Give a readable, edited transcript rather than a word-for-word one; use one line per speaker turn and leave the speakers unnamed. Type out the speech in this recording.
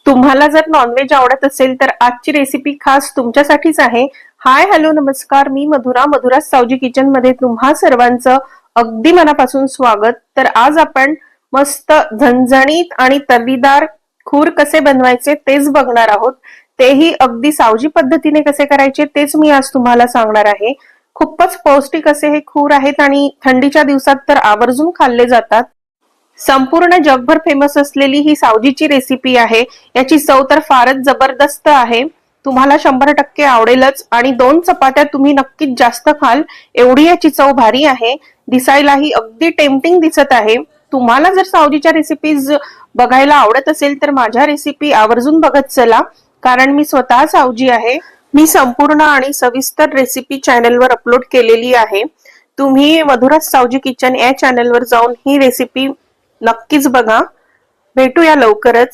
तुम्हाला जर नॉनव्हेज आवडत असेल तर आजची रेसिपी खास तुमच्यासाठीच आहे. हाय हॅलो नमस्कार, मी मधुरा सावजी किचन मध्ये तुम्हा सर्वांचं अगदी मनापासून स्वागत. तर आज आपण मस्त झणझणीत आणि तर्रीदार खूर कसे बनवायचे तेच बघणार आहोत. तेही अगदी सावजी पद्धतीने कसे करायचे तेच मी आज तुम्हाला सांगणार आहे. खूपच पौष्टिक असे हे खूर आहेत आणि थंडीच्या दिवसात तर आवर्जून खाल्ले जातात. संपूर्ण जगभर फेमस असलेली ही सावजीची रेसिपी आहे. याची चव तर फारच जबरदस्त आहे. तुम्हाला 100% आवडेलच आणि 2 चपात्या तुम्ही नक्कीच जास्त खाल एवढी याची चव भारी आहे. दिसायलाही अगदी टेम्पटिंग दिसत आहे. तुम्हाला जर सावजीच्या रेसिपीज बघायला आवडत असेल तर माझ्या रेसिपी आवर्जून बघत चला, कारण मी स्वतः सावजी आहे. मी संपूर्ण आणि सविस्तर रेसिपी चॅनलवर अपलोड केलेली आहे. तुम्ही मधुरा सावजी किचन या चॅनलवर जाऊन ही रेसिपी नक्कीच बघा. भेटूया लवकरच.